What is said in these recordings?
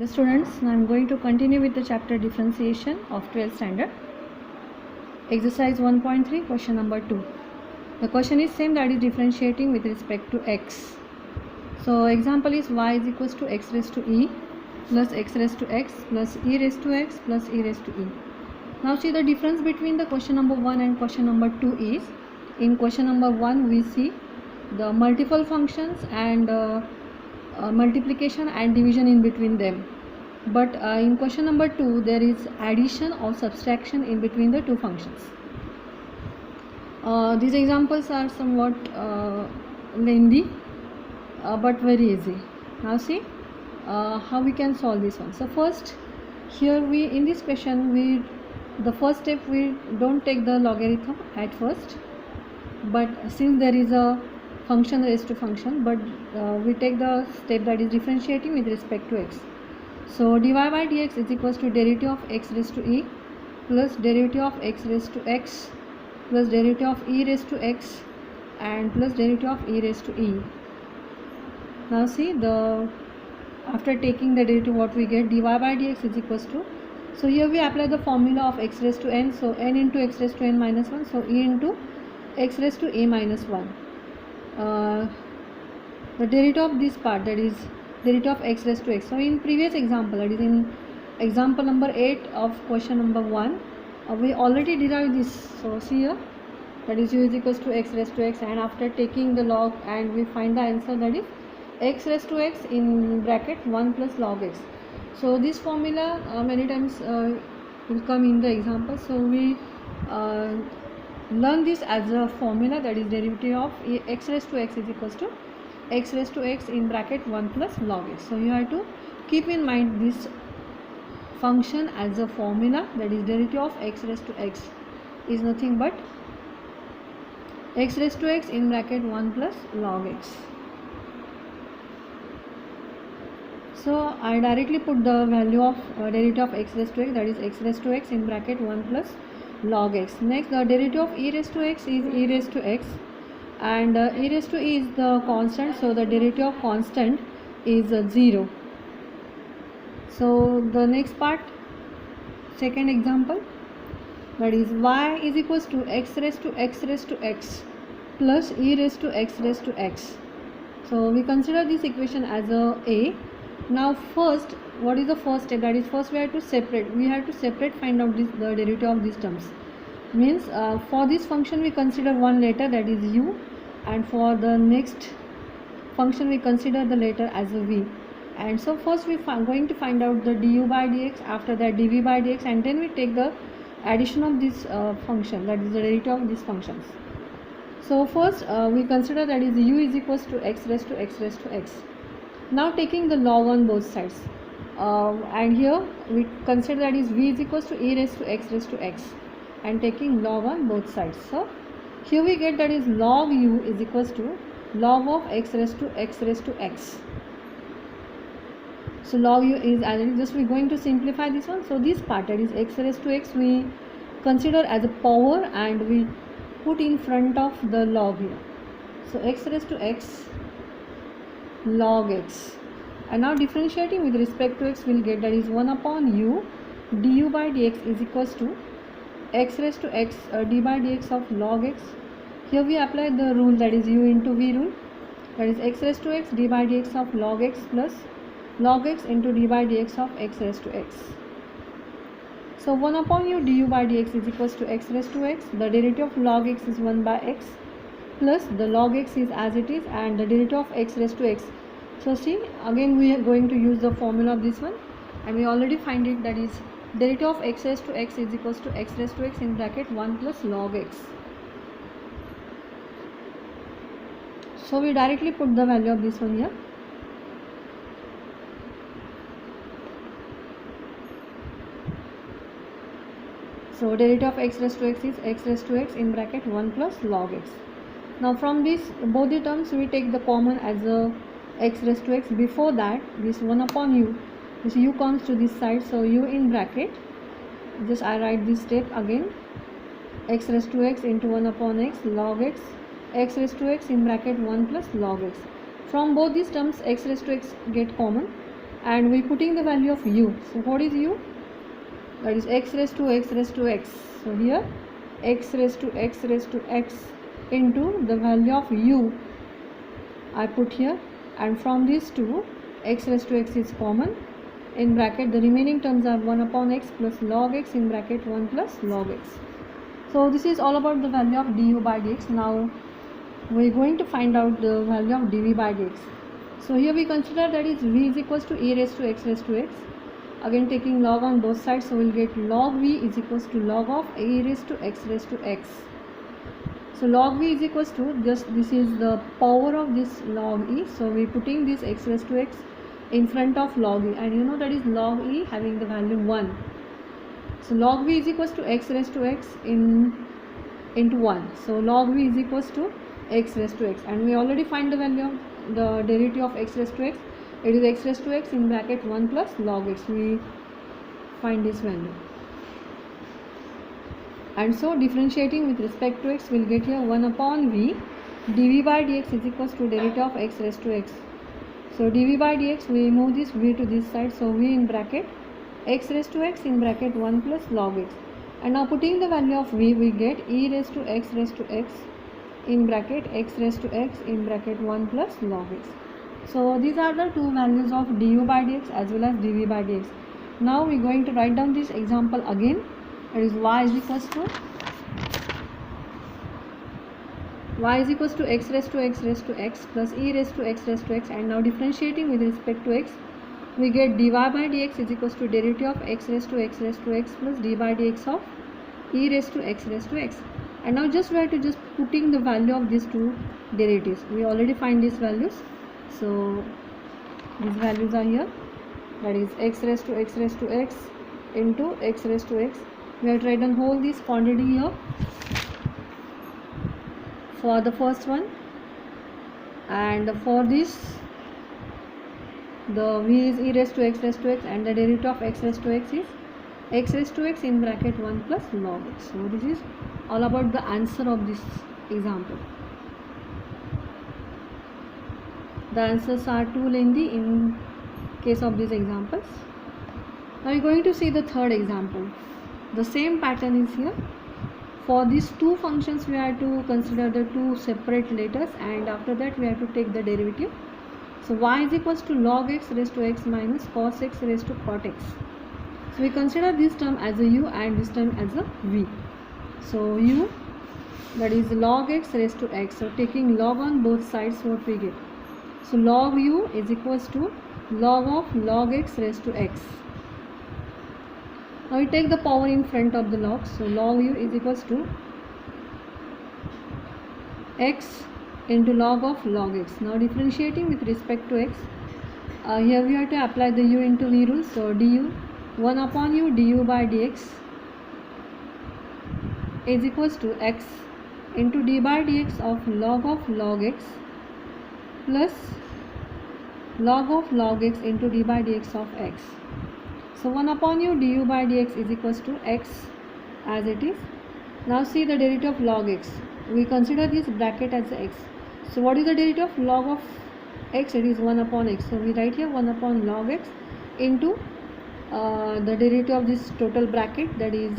The students, now I am going to continue with the chapter differentiation of 12th standard. Exercise 1.3, question number 2. The question is same, that is differentiating with respect to x. So example is y is equals to x raised to e plus x raised to x plus e raised to x plus e raised to e. Now see, the difference between the question number 1 and question number 2 is, in question number 1 we see the multiple functions and multiplication and division in between them, but in question number 2 there is addition or subtraction in between the two functions. These examples are somewhat lengthy but very easy. Now see how we can solve this one. So first, here we, in this question, the first step, we don't take the logarithm at first, but since there is a function raised to function, but we take the step that is differentiating with respect to x. So dy by dx is equals to derivative of x raised to e plus derivative of x raised to x plus derivative of e raised to x and plus derivative of e raised to e. Now see, after taking the derivative, what we get, dy by dx is equals to, so here we apply the formula of x raised to n, so n into x raised to n minus 1, so e into x raised to a minus 1. The derivative of this part, that is derivative of x raised to x. So in previous example, that is in example number 8 of question number 1, we already derived this. So see here, that is u is equals to x raised to x, and after taking the log, and we find the answer, that is x raised to x in bracket 1 plus log x. So this formula many times will come in the example, so we learn this as a formula, that is derivative of x raised to x is equals to x raised to x in bracket 1 plus log x. So you have to keep in mind this function as a formula, that is derivative of x raised to x is nothing but x raised to x in bracket 1 plus log x. So I directly put the value of derivative of x raised to x, that is x raised to x in bracket 1 plus log x. Next, the derivative of e raised to x is e raised to x, and e raised to e is the constant, so the derivative of constant is 0. So the next part, second example, that is y is equals to x raised to x raised to x plus e raised to x raised to x. So we consider this equation as a. Now first, what is the first step? That is, first we have to separate, find out the derivative of these terms. Means for this function we consider one letter, that is u, and for the next function we consider the letter as a v. And so first we are going to find out the du by dx, after that dv by dx, and then we take the addition of this function, that is the derivative of these functions. So first we consider, that is u is equals to x raised to x raised to x. Now taking the log on both sides, and here we consider, that is v is equals to e raised to x, and taking log on both sides. So here we get, that is log u is equals to log of x raised to x. So log u is, as just we are going to simplify this one. So this part, that is x raised to x, we consider as a power and we put in front of the log here. So x raised to x log x, and now differentiating with respect to x, we will get, that is 1 upon u du by dx is equals to x raised to x d by dx of log x. Here we apply the rule, that is u into v rule, that is x raised to x d by dx of log x plus log x into d by dx of x raised to x. So 1 upon u du by dx is equals to x raised to x, the derivative of log x is 1 by x, plus the log x is as it is, and the derivative of x raised to x. So see, again we are going to use the formula of this one, and we already find it, that is derivative of x raised to x is equals to x raised to x in bracket 1 plus log x. So we directly put the value of this one here. So derivative of x raised to x is x raised to x in bracket 1 plus log x. Now from this, both the terms we take the common as a x raised to x. Before that, this 1 upon u, this u comes to this side, so u in bracket, just I write this step again, x raised to x into 1 upon x log x, x raised to x in bracket 1 plus log x. From both these terms, x raised to x get common, and we putting the value of u. So what is u? That is x raised to x raised to x. So here x raised to x raised to x into the value of u I put here, and from these two x raised to x is common. In bracket the remaining terms are 1 upon x plus log x in bracket 1 plus log x. So this is all about the value of du by dx. Now we are going to find out the value of dv by dx. So here we consider that is v is equals to e raised to x raised to x. Again taking log on both sides, so we will get log v is equals to log of e raised to x raised to x. So log v is equals to, just this is the power of this log e, so we putting this x raised to x in front of log e, and you know that is log e having the value 1. So log v is equals to x raised to x into 1. So log v is equals to x raised to x, and we already find the value of the derivative of x raised to x. It is x raised to x in bracket 1 plus log x. We find this value, and so differentiating with respect to x, we will get here 1 upon v dv by dx is equals to derivative of x raised to x. So dv by dx, we move this v to this side, so v in bracket x raised to x in bracket 1 plus log x, and now putting the value of v, we get e raised to x raised to x in bracket x raised to x in bracket 1 plus log x. So these are the two values of du by dx as well as dv by dx. Now we are going to write down this example again. That is y is equals to x raised to x raised to x plus e raised to x raised to x, and now differentiating with respect to x, we get dy by dx is equals to derivative of x raised to x raised to x plus d by dx of e raised to x raised to x. And now just we have to just putting the value of these two derivatives. We already find these values, so these values are here. That is x raised to x raised to x into x raised to x. We have tried and hold this quantity here for the first one, and for this the v is e raised to x raised to x, and the derivative of x raised to x is x raised to x in bracket 1 plus log x. So this is all about the answer of this example. The answers are too lengthy in case of these examples. Now we are going to see the third example. The same pattern is here. For these two functions we have to consider the two separate letters, and after that we have to take the derivative. So y is equals to log x raised to x minus cos x raised to cot x. So we consider this term as a u and this term as a v. So u, that is log x raised to x. So taking log on both sides, what we get? So log u is equals to log of log x raised to x. Now we take the power in front of the log. So log u is equals to x into log of log x. Now differentiating with respect to x, here we have to apply the u into v rule. So du 1 upon u du by dx is equals to x into d by dx of log x plus log of log x into d by dx of x. So 1 upon u du by dx is equals to x as it is. Now see the derivative of log x. We consider this bracket as x. So what is the derivative of log of x? It is 1 upon x. So we write here 1 upon log x into the derivative of this total bracket, that is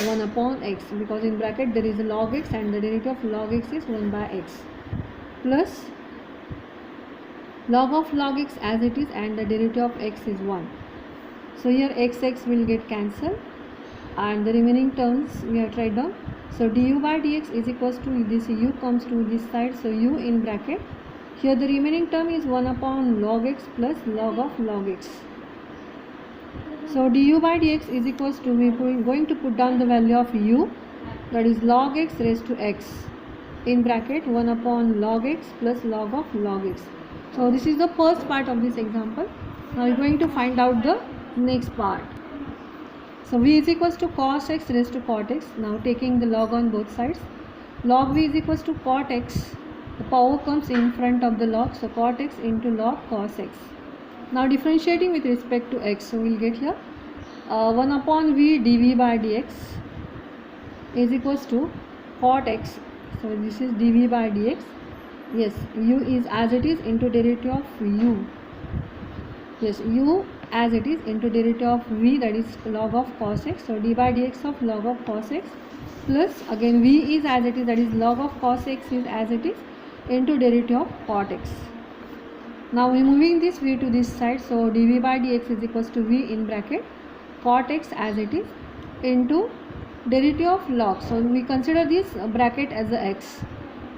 1 upon x, because in bracket there is a log x and the derivative of log x is 1 by x, plus log of log x as it is, and the derivative of x is 1. So here x will get cancelled and the remaining terms we have tried down. So du by dx is equals to, this u comes to this side, so u in bracket, here the remaining term is 1 upon log x plus log of log x. So du by dx is equals to, we are going to put down the value of u, that is log x raised to x in bracket 1 upon log x plus log of log x. So this is the first part of this example. Now we are going to find out the next part. So v is equals to cos x raised to cot x. Now taking the log on both sides, log v is equals to cot x, the power comes in front of the log, so cot x into log cos x. Now differentiating with respect to x, so we will get here 1 upon v dv by dx is equals to cot x. So this is dv by dx. Yes, u is as it is into derivative of u yes, u as it is into derivative of v, that is log of cos x. So d by dx of log of cos x plus again v is as it is, that is log of cos x is as it is into derivative of cot x. Now removing this v to this side, so dv by dx is equals to v in bracket cot x as it is into derivative of log. So we consider this bracket as a x,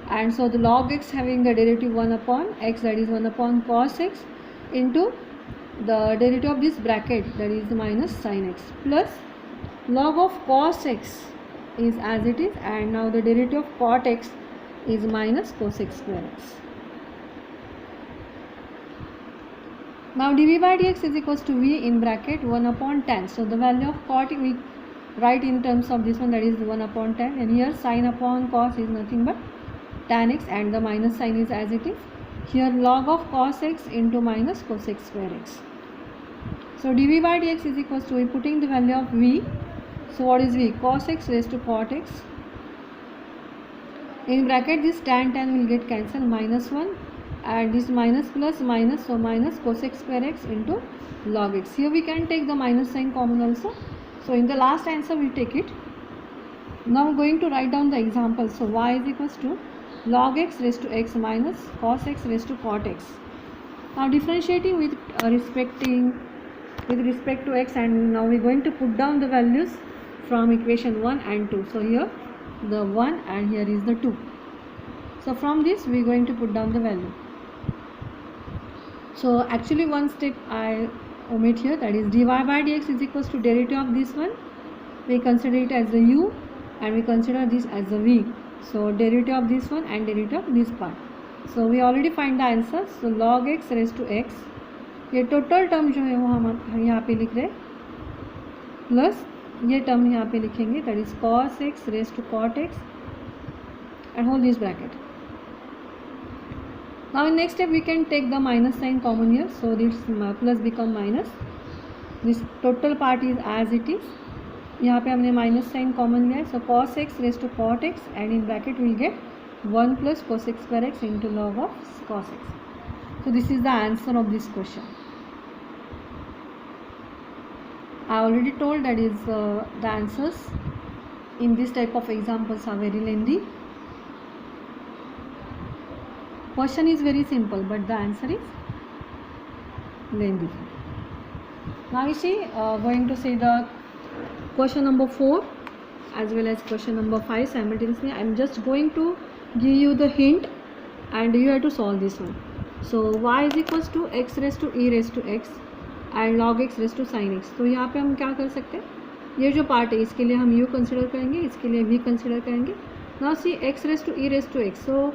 and so the log x having the derivative 1 upon x, that is 1 upon cos x into the derivative of this bracket, that is minus sin x, plus log of cos x is as it is, and now the derivative of cot x is minus cos x square x. Now dv by dx is equals to v in bracket 1 upon tan. So the value of cot we write in terms of this one, that is 1 upon tan, and here sin upon cos is nothing but tan x, and the minus sign is as it is. Here log of cos x into minus cos x square x. So dv by dx is equals to, we putting the value of v. So what is v? Cos x raised to cot x. In bracket this tan will get cancelled, minus 1, and this minus plus minus, so minus cos x square x into log x. Here we can take the minus sign common also. So in the last answer we take it. Now going to write down the example. So y is equals to log x raised to x minus cos x raised to cot x. Now differentiating with respect to x, and now we are going to put down the values from equation 1 and 2. So here the 1 and here is the 2. So from this we are going to put down the value. So actually one step I omit here, that is dy by dx is equals to derivative of this one. We consider it as the u and we consider this as the v. So derivative of this one and derivative of this part. So we already find the answer. So log x raised to x, ये total term जो है वो हम यहाँ पे लिख रहे हैं, प्लस ये टर्म यहाँ पे लिखेंगे, that is cos x raised to cot x and hold this bracket. Now in next step we can take the minus sign common here, so this plus become minus, this total part is as it is. यहाँ पे हमने minus sign common लिया है, सो cos x raised to cot x and in bracket we will get 1 plus cos x square x into log of cos x. So this is the answer of this question. I already told that is the answers in this type of examples are very lengthy. Question is very simple but the answer is lengthy. Now you see going to say the question number 4 as well as question number 5 simultaneously. I am just going to give you the hint and you have to solve this one. So y is equals to x raised to e raised to x and log x raised to sin x. तो यहाँ पे हम क्या कर सकते हैं, ये जो पार्ट है इसके लिए हम u कंसिडर करेंगे, इसके लिए v कंसिडर करेंगे. Now see x raised to e raised to x. So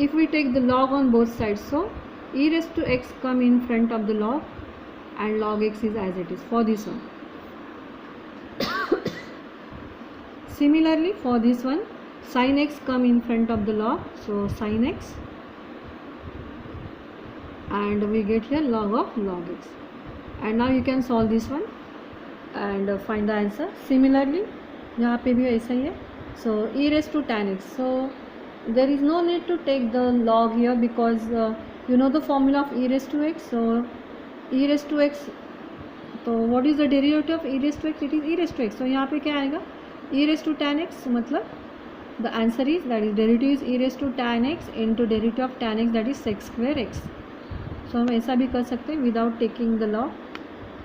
if we take the log on both sides, so e raised to x come in front of the log and log x is as it is for this one. Similarly for this one, sin x come in front of the log, so sin x, and we get here log of log x. And now you can solve this one and find the answer. Similarly यहाँ पे भी ऐसा ही है. So e raised to tan x, so there is no need to take the log here because you know the formula of e raised to x. So e raised to x, तो what is the derivative of e raised to x? It is e raised to x. So यहाँ पे क्या आएगा, e raised to tan x, मतलब the answer is, that is derivative is e raised to tan x into derivative of tan x, that is sec square x. So हम ऐसा भी कर सकते हैं without taking the log.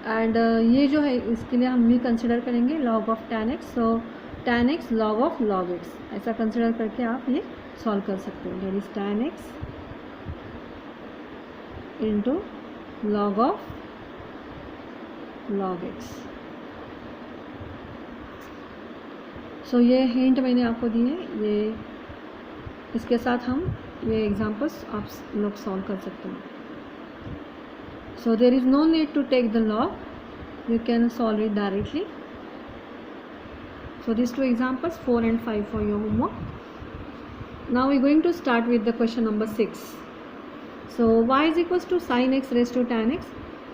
And ये जो है इसके लिए हम भी कंसिडर करेंगे log of tan x. So tan x log of log x, ऐसा कंसिडर करके आप ये सॉल्व कर सकते हो. That is tan x into log of log x. सो ये हिंट मैंने आपको दी है, ये इसके साथ हम ये एग्जांपल्स आप लोग सॉल्व कर सकते हैं. So there is no need to take the log, you can solve it directly. So these two examples 4 and 5 for your homework. Now we are going to start with the question number 6. So y is equals to sin x raised to tan x.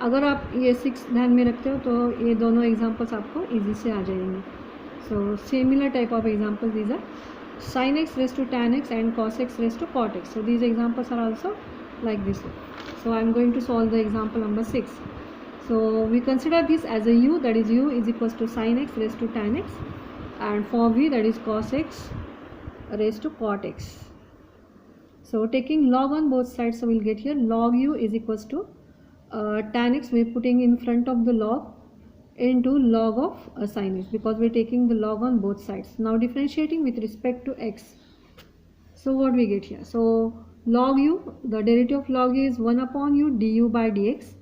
अगर आप ये 6 ध्यान में रखते हो तो ये दोनों एग्जाम्पल्स आपको इजी से आ जाएंगे. So similar type of examples these are sin x raised to tan x and cos x raised to cot x. So these examples are also like this one. So I am going to solve the example number 6. So we consider this as a u, that is u is equals to sin x raised to tan x, and for v, that is cos x raised to cot x. So taking log on both sides, so we'll get here log u is equals to tan x, we're putting in front of the log, into log of sin x, because we're taking the log on both sides. Now differentiating with respect to x. So what we get here? So log u, the derivative of log u is 1 upon u du by dx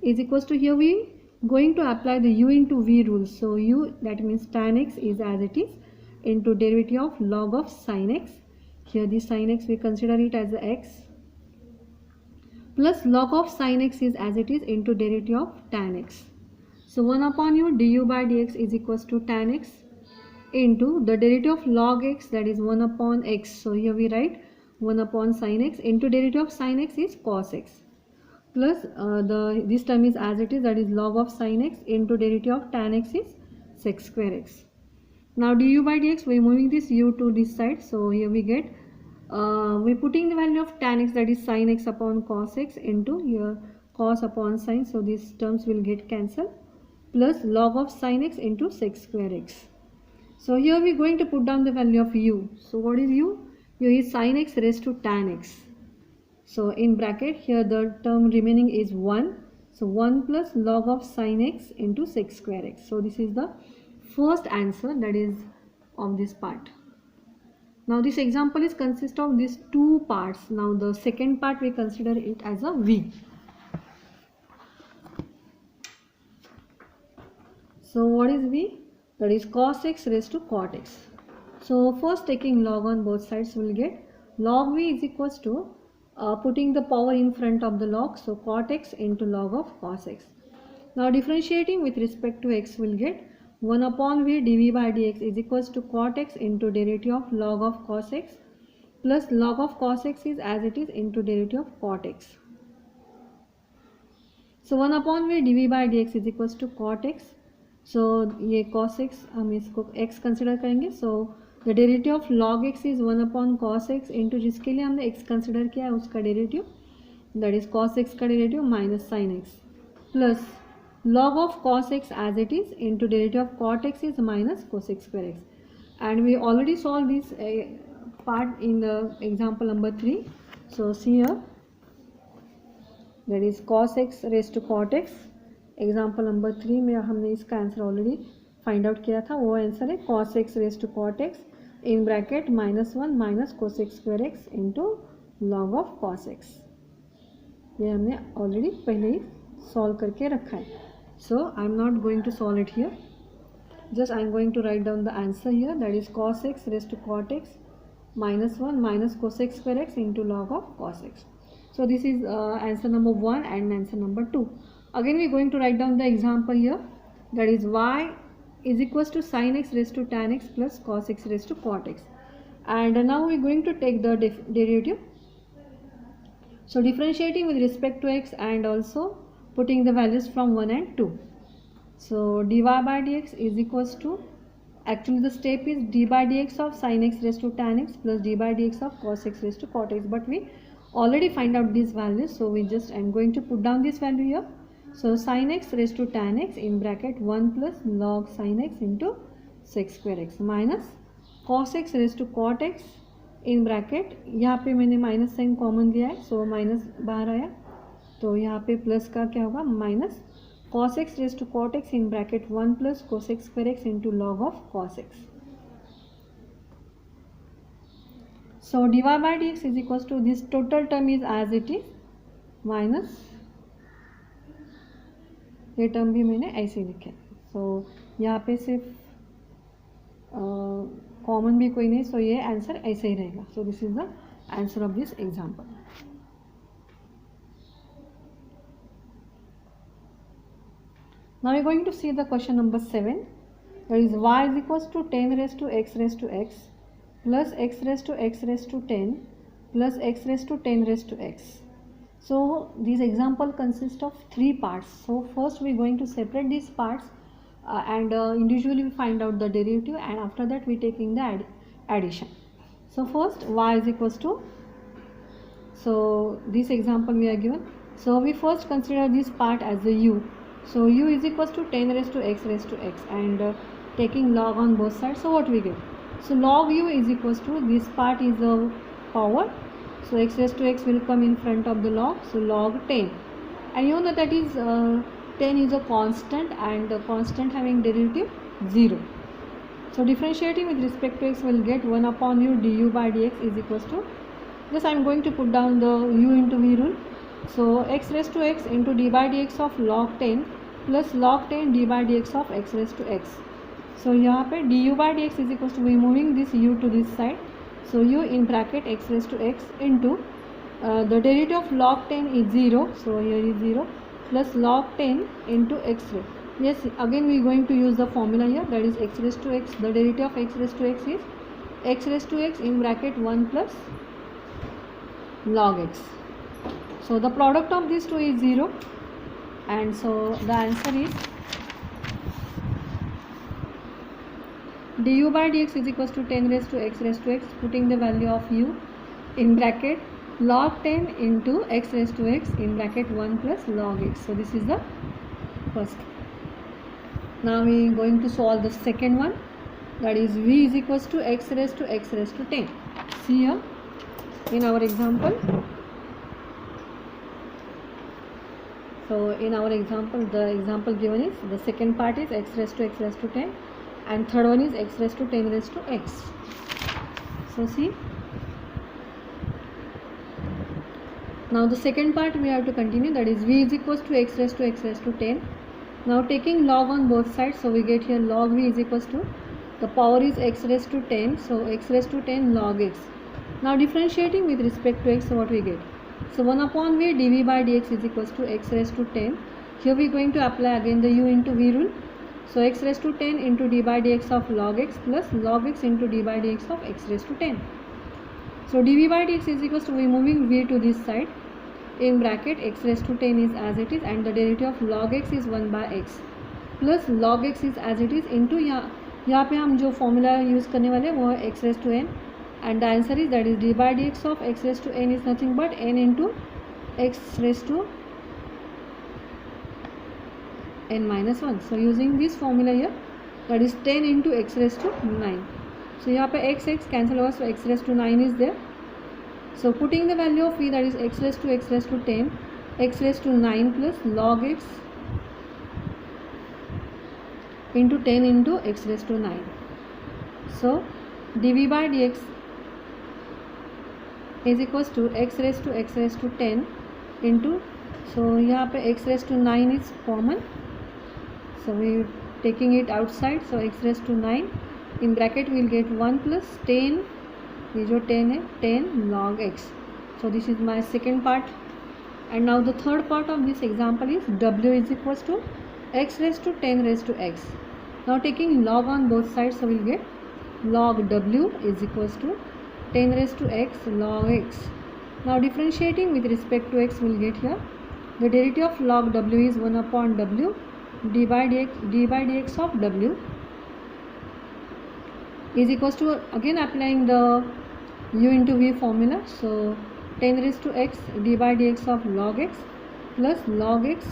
is equals to, here we going to apply the u into v rule. So u, that means tan x is as it is, into derivative of log of sin x. Here the sin x we consider it as a x, plus log of sin x is as it is, into derivative of tan x. So 1 upon u du by dx is equals to tan x into the derivative of log x, that is 1 upon x. So here we write 1 upon sin x, into derivative of sin x is cos x, plus this term is as it is, that is log of sin x, into derivative of tan x is sec square x. Now du by dx, we are moving this u to this side. So here we get we are putting the value of tan x, that is sin x upon cos x, into here cos upon sin. So these terms will get cancelled, plus log of sin x into sec square x. So here we are going to put down the value of u. So what is u? u is sin x raised to tan x. So in bracket, here the term remaining is 1. So 1 plus log of sin x into sec square x. So this is the first answer, that is of this part. Now this example is consist of these two parts. Now the second part we consider it as a v. So what is v? That is cos x raised to cot x. So first taking log on both sides, we will get log v is equals to putting the power in front of the log, so cot x into log of cos x. Now differentiating with respect to x, we will get 1 upon v dv by dx is equals to cot x into derivative of log of cos x, plus log of cos x is as it is, into derivative of cot x. So 1 upon v dv by dx is equals to cot x. So ये cos x हम इसको x consider करेंगे. So the derivative of log x is 1 upon cos x, into जिसके लिए हमने x consider किया है उसका derivative, that is cos x का derivative minus sin x, plus log of cos x as it is, into derivative of cot x is minus cosec square x. And we already solved this part in the example number 3. So see here, that is cos x raised to cot x. Example number 3 में हमने इसका answer already find out किया था. वो answer है cos x raise to cot x in bracket -1 minus cosec square x into log of cos x. ये हमने already पहले ही सॉल्व करके रखा है. So I am not going to solve it here, just I am going to write down the answer here, that is cos x raise to cot x -1 minus cosec square x into log of cos x. So this is answer number 1 and answer number 2. Again we are going to write down the example here, that is y is equals to sin x raised to tan x plus cos x raised to cot x. And now we are going to take the derivative. So differentiating with respect to x and also putting the values from 1 and 2. So dy by dx is equals to, actually the step is d by dx of sin x raised to tan x plus d by dx of cos x raised to cot x, but we already find out these values, so we just am going to put down this value here. So sin x raised to tan x in bracket 1 plus log sin x into sec square x minus cos x raised to cot x in bracket, यहाँ पे मैंने minus sign common लिया है, so minus बाहर आया, तो यहाँ पे प्लस का क्या होगा minus cos x raised to cot x in bracket 1 plus cosec square x into log of cos x. So dy by dx is equals to, this total term is as it is minus, ये term भी मैंने ऐसे लिखे. सो यहाँ पे सिर्फ common भी कोई नहीं, सो ये आंसर ऐसे ही रहेगा. So this is the answer of this example. Now we going to see the question number 7, that is y is equals to 10 raise to x plus x raised to x raised to 10 plus x raised to 10 raised to x. So this example consists of 3 parts. So first we are going to separate these parts and individually we find out the derivative, and after that we taking the addition. So first y is equals to, so this example we are given So we first consider this part as a u. So u is equals to 10 raised to x and taking log on both sides. So what we get? So log u is equals to, this part is a power, so x raised to x will come in front of the log, so log 10, and you know that is 10 is a constant and a constant having derivative 0. So differentiating with respect to x will get 1 upon u du by dx is equals to, just I am going to put down the u into v rule. So x raised to x into d by dx of log 10 plus log 10 d by dx of x raised to x. So यहाँ पे du by dx is equals to, we moving this u to this side, so u in bracket x raised to x into the derivative of log 10 is 0, so here is 0, plus log 10 into x raised. Yes, again we are going to use the formula here, that is x raised to x, the derivative of x raised to x is x raised to x in bracket 1 plus log x. So the product of these two is 0, and so the answer is du by dx is equals to 10 raised to x, putting the value of u in bracket log 10 into x raised to x in bracket 1 plus log x. So this is the first. Now we are going to solve the second one, that is v is equals to x raised to 10. See here in our example. So in our example, the example given is, the second part is x raised to 10 and third one is x raised to 10 raised to x. So see, now the second part we have to continue, that is v is equals to x raised to 10. Now taking log on both sides, so we get here log v is equals to, the power is x raised to 10, so x raised to 10 log x. Now differentiating with respect to x, so what we get? So 1 upon v dv by dx is equals to x raised to 10. Here we are going to apply again the u into v rule. So x raised to 10 into d by dx of log x plus log x into d by dx of x raised to 10. So dv by dx is equals to, we are moving v to this side, in bracket x raised to 10 is as it is and the derivative of log x is 1 by x plus log x is as it is into, यहाँ पे हम जो formula use करने वाले हैं वो है x raised to n, and the answer is, that is d by dx of x raised to n is nothing but n into x raised to n minus 1. So using this formula here, that is 10 into x raised to 9. So यहाँ पे x cancel होगा, so x raised to 9 is there. So putting the value of v, that is x raised to 10, x raised to 9 plus log x into 10 into x raised to 9. So dv by dx is equals to x raised to 10 into, so यहाँ पे x raised to 9 is common, so we taking it outside, so x raised to 9 in bracket we will get 1 plus 10, ये जो 10 है 10 log x. So this is my second part, and now the third part of this example is w is equals to x raised to 10 raised to x. Now taking log on both sides, so we will get log w is equals to 10 raised to x log x. Now differentiating with respect to x, we will get here the derivative of log w is 1 upon w d by dx of w is equals to, again applying the u into v formula, so 10 raised to x d by dx of log x plus log x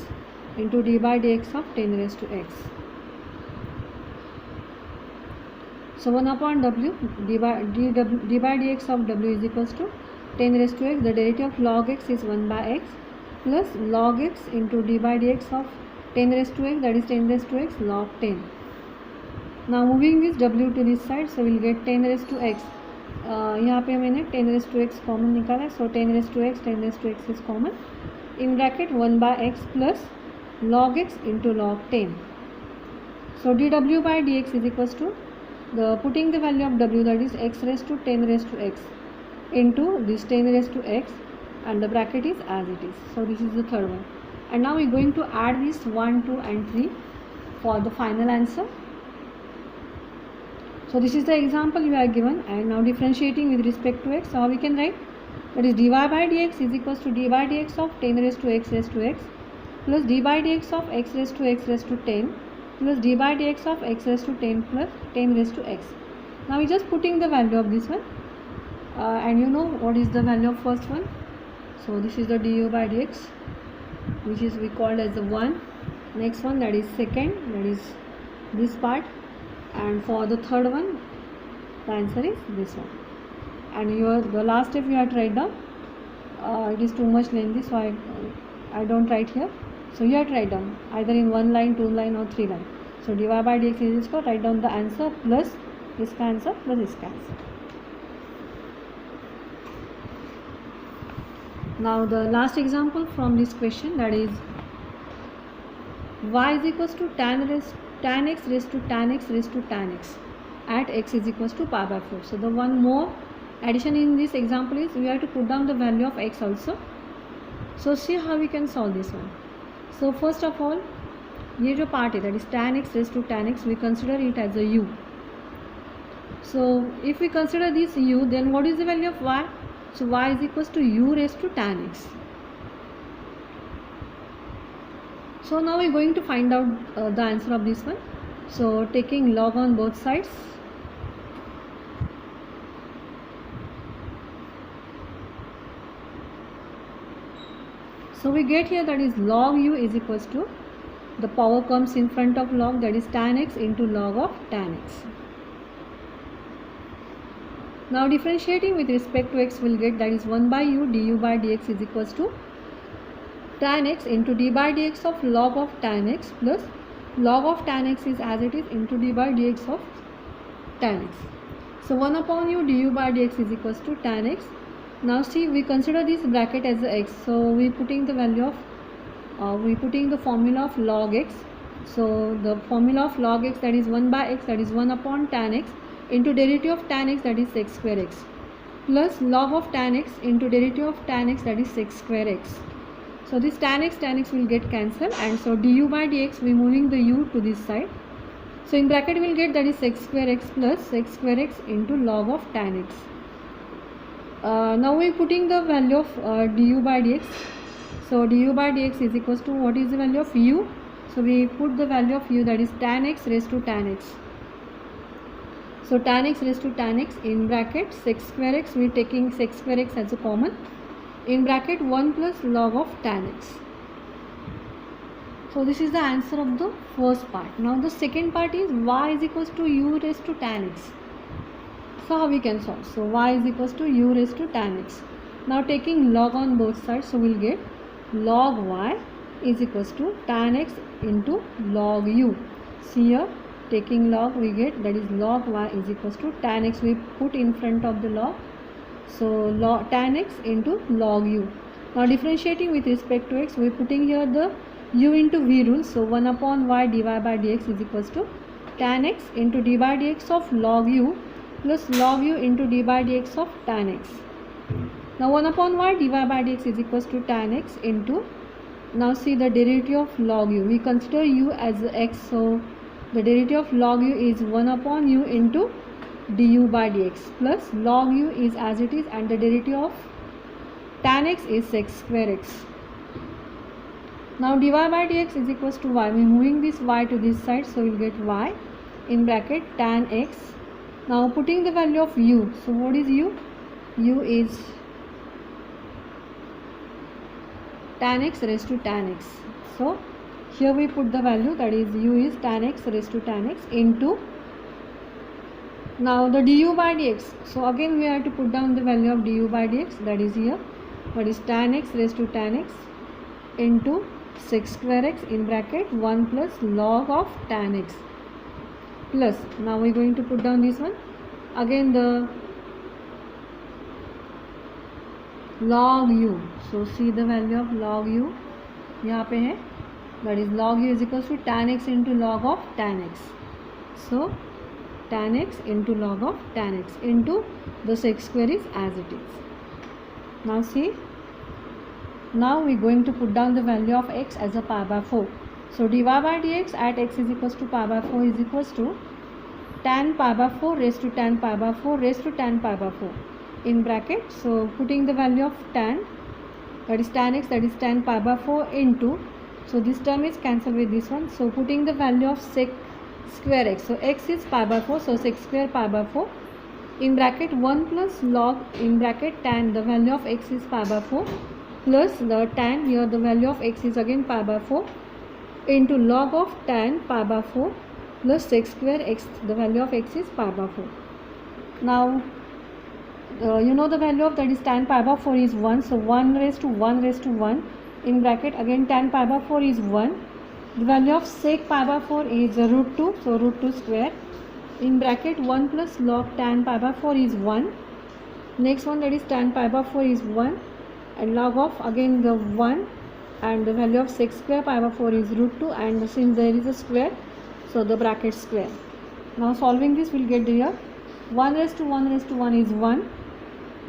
into d by dx of 10 raised to x. So 1 upon w d by dx of w is equals to 10 raised to x, the derivative of log x is 1 by x plus log x into d by dx of 10 raised to x, that is 10 raised to x log 10. Now moving this w to this side, so we will get 10 raised to x. यहाँ पे मैंने 10 raised to x common निकाला है, so 10 raised to x is common, in bracket 1 by x plus log x into log 10. So dw by dx is equals to, the putting the value of w, that is x raised to 10 raised to x into this 10 raised to x, and the bracket is as it is. So this is the third one, and now we are going to add this 1, 2 and 3 for the final answer. So this is the example you are given, and now differentiating with respect to x, so how we can write, that is dy by dx is equals to d by dx of 10 raised to x plus d by dx of x raised to 10 plus d by dx of x raised to 10 plus 10 raised to x. Now we just putting the value of this one, and you know what is the value of first one, so this is the du by dx which is we called as the 1. Next one, that is second, that is this part, and for the third one the answer is this one. And the last step you have to write down. It is too much lengthy, so I don't write here. So you have to write down either in 1 line, 2 line or 3 line. So dy by dx is equal, write down the answer plus this answer plus this answer. Now the last example from this question, that is y is equals to tan x raised to tan x raised to tan x at x is equals to pi by 4. So the one more addition in this example is we have to put down the value of x also. So see how we can solve this one. So first of all, ये जो part है, that is tan x raised to tan x, we consider it as a u. So if we consider this u, then what is the value of y? So y is equals to u raised to tan x. So now we are going to find out the answer of this one. So taking log on both sides. So we get here that is log u is equals to, the power comes in front of log, that is tan x into log of tan x. Now differentiating with respect to x, will get that is 1 by u du by dx is equals to tan x into d by dx of log of tan x plus log of tan x is as it is into d by dx of tan x. So 1 upon u du by dx is equals to tan x. Now see, we consider this bracket as the x, so we putting the value of we putting the formula of log x. So the formula of log x, that is 1 by x, that is 1 upon tan x into derivative of tan x, that is sec square x, plus log of tan x into derivative of tan x, that is sec square x. So this tan x will get cancelled, and so du by dx, we moving the u to this side. So in bracket we will get that is sec square x plus sec square x into log of tan x. Now we are putting the value of du by dx. So du by dx is equals to, what is the value of u? So we put the value of u, that is tan x raised to tan x. So tan x raised to tan x in bracket sec square x, we are taking sec square x as a common, in bracket 1 plus log of tan x. So this is the answer of the first part. Now the second part is y is equals to u raised to tan x. So how we can solve? So y is equals to u raised to tan x. Now taking log on both sides, so we will get log y is equals to tan x into log u. See here, taking log we get that is log y is equals to tan x, we put in front of the log. So log tan x into log u. Now differentiating with respect to x, we are putting here the u into v rule. So 1 upon y dy by dx is equals to tan x into d by dx of log u plus log u into d by dx of tan x. Now 1 upon y dy by dx is equals to tan x into, now see the derivative of log u, we consider u as x, so the derivative of log u is 1 upon u into du by dx plus log u is as it is, and the derivative of tan x is sec square x. Now dy by dx is equals to y, we are moving this y to this side, so we will get y in bracket tan x. Now putting the value of u, so what is u? U is tan x raised to tan x. So here we put the value, that is u is tan x raised to tan x into, now the du by dx. So again we have to put down the value of du by dx, that is here, what is tan x raised to tan x into sec square x in bracket 1 plus log of tan x plus, now we are going to put down this one, again the log u. So see the value of log u यहाँ पे है, that is log u is equals to tan x into log of tan x. So tan x into log of tan x into the sec square is as it is. Now see, now we are going to put down the value of x as a pi by 4. So dy by dx at x is equals to pi by 4 is equals to tan pi by 4 raised to tan pi by 4 raised to tan pi by 4 in bracket. So putting the value of tan, that is tan x, that is tan pi by 4 into, so this term is cancelled with this one, so putting the value of sec square x, so x is pi by 4, so sec square pi by 4 in bracket 1 plus log in bracket tan, the value of x is pi by 4 plus the tan, here the value of x is again pi by 4 into log of tan pi by 4 plus sec square x, the value of x is pi by 4. Now you know the value of that is tan pi by 4 is 1, so 1 raised to 1 raised to 1 in bracket, again tan pi by 4 is 1, the value of sec pi by 4 is root 2, so root 2 square in bracket 1 plus log tan pi by 4 is 1, next one that is tan pi by 4 is 1 and log of again the 1 and the value of sec square pi by 4 is root 2, and since there is a square so the bracket square. Now solving this we will get here 1 raised to 1 raised to 1 is 1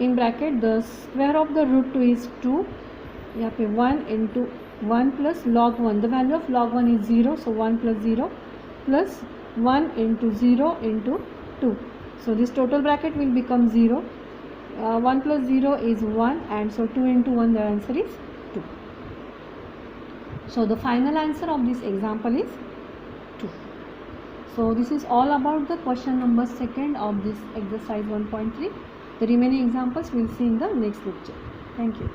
in bracket, the square of the root 2 is 2, यहाँ पे 1 into 1 plus log 1, the value of log 1 is 0, so 1 plus 0 plus 1 into 0 into 2, so this total bracket will become 0, 1 plus 0 is 1, and so 2 into 1, the answer is 2. So the final answer of this example is 2. So this is all about the question number 2 of this exercise 1.3. The remaining examples we will see in the next lecture. Thank you.